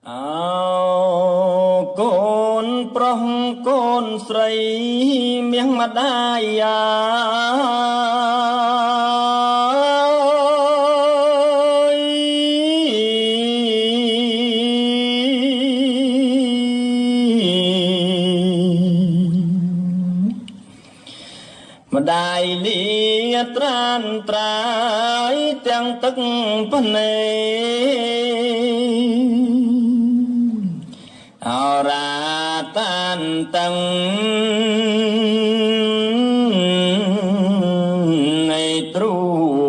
អោកូនប្រុសកូនស្រីមាំងម្ដាយយ៉ាម្ដាយលាត្រានត្រាយទាំងទឹកភ្នែកអរាតានតឹងនៃទ្រូ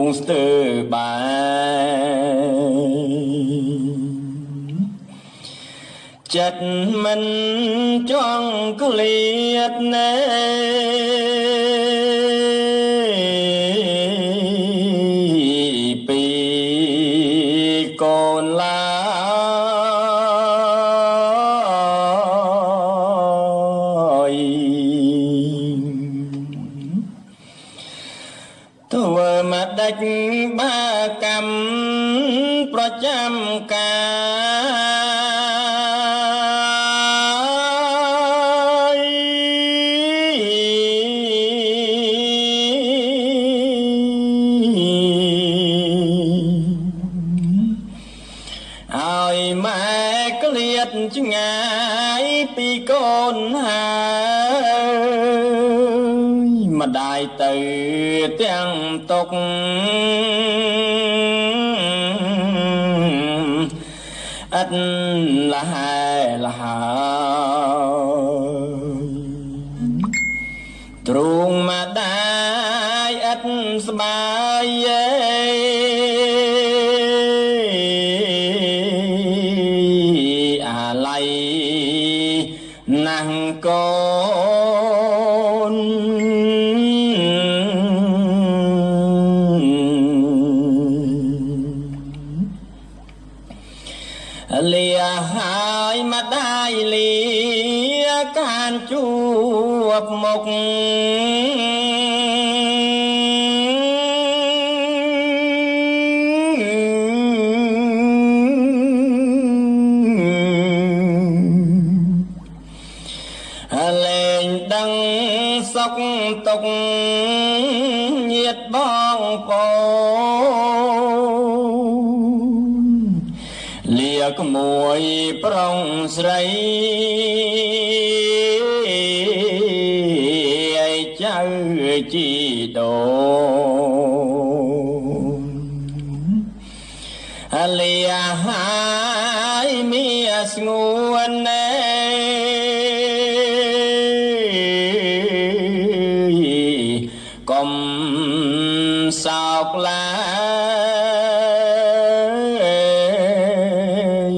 ងស្ទើបែចិត្តមិនចង់ក្លៀតណែពីកូនឡាយធ្វើមកដាច់បាកម្មប្រចាំកាយឲ្យម៉ែក្លៀតឆ្ងាយពីកូនហើយម្ដាយទៅទាំងទុកឥតលហែលហើយទ្រូងម្ដាយឥតស្បាយអាឡ័យណាស់កូនលាហើយម្ដាយលាកានជួបមុខលែងដឹងសុខទុក្ខញាតិបងប្អូនលាក្មួយប្រុងស្រីឯចៅជីដូនលាហើយមានស្ងួនណែកុំសោកឡើយ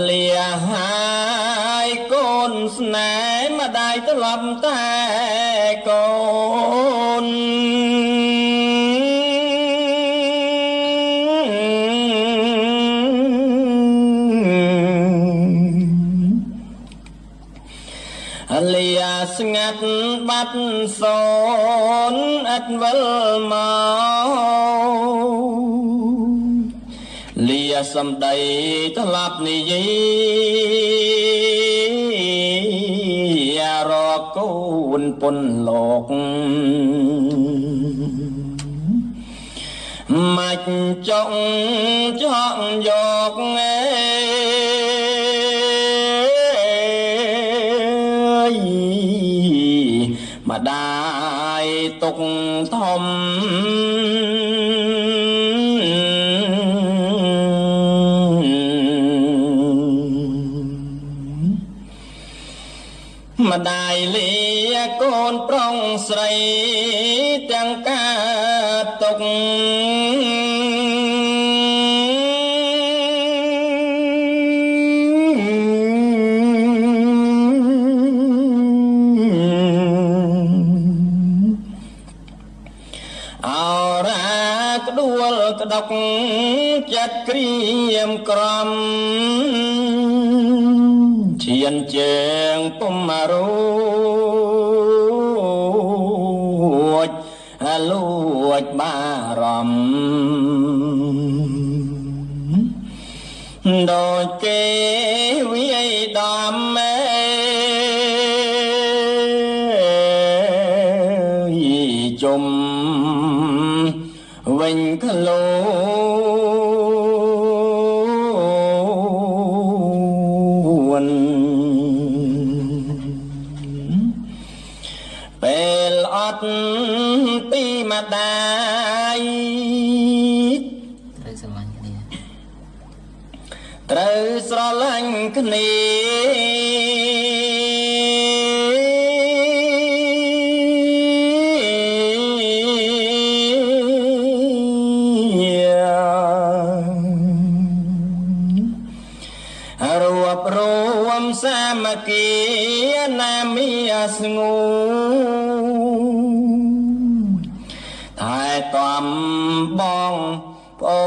លាហើយកូនស្នេហ៍ម្ដាយត្រឡប់តែកូនលាស្ងាត់បាត់សូនឥតវិលមកលាសំដីត្រឡប់និយាយរកកូនពុនលោកមកចង់យកម្ដាយទុកធំម្ដាយលាកូនប្រុងស្រីទាំងការទុកអរ៉ាក្ដួលក្តុកចិត្តក្រៀមក្រំឈានជើងពុំរួចលួចបារម្ភ វិញខ្លួនពេលអត់ពីម្ដាយត្រូវស្រឡាញ់គ្នារួបរួមសាមគ្គីណាមីស្ងួនថែទាំបងប្អូ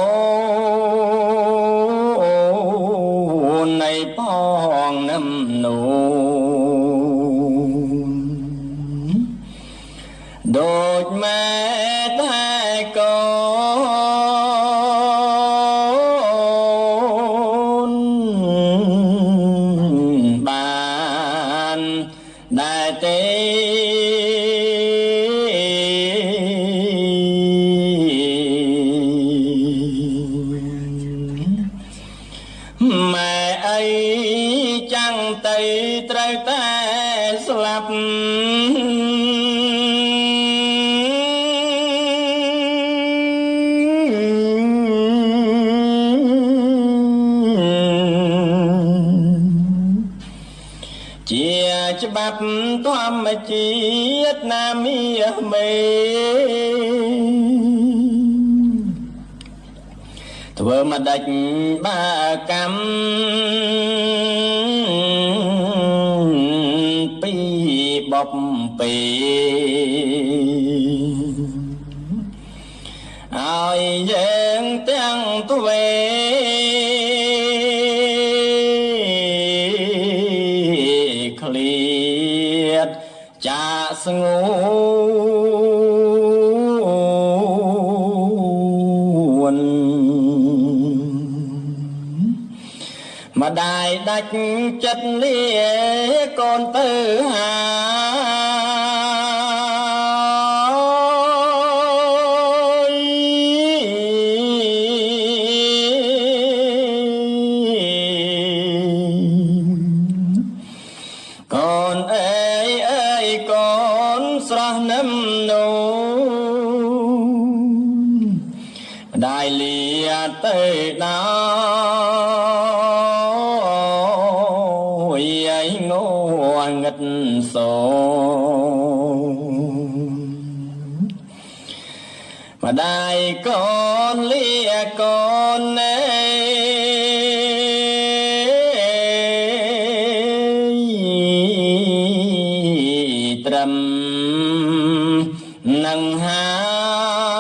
ននៃផងនឹមនូនដូចម៉ែតែកូនបានដែលទេម៉ែអីចាំងទៅត្រូវតែស្លាប់ជាច្បាប់ធម្មជាតិណាមីមេធ្វើមកដាច់បាកម្មពីបបពេឲ្យយើងទាំងទ្វេឃ្លាតចាស្ងួនម្ដាយដាច់ចិត្តលាកូនទៅហាកូនអើយកូនស្រស់នឹមនូម្ដាយលាទៅដោយឯងងងឹតសោម្ដាយកូនលាកូនត្រឹមនឹងហើយ